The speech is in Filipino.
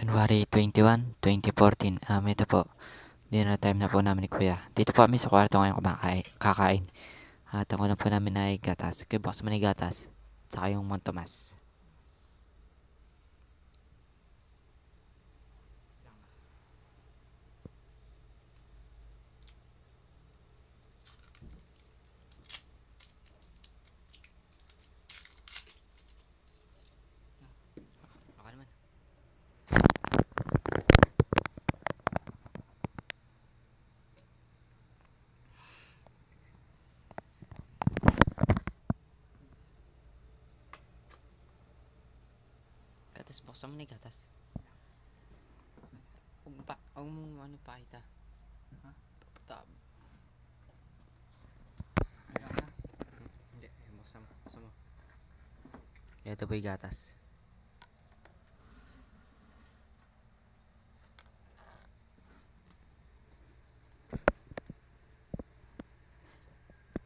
January 21, 2014. Ito po, dinner time na po namin ni Kuya. Dito po kami sa kwarto ngayon kakain. At ang ulam po namin ay gatas. Kuya, box mo na yung gatas. Tsaka yung Montomas. Baka naman. Gatas, box mo na yung gatas. Huwag mo ano pakita. Ha? Paputab. Hindi, box mo. Ito po yung gatas.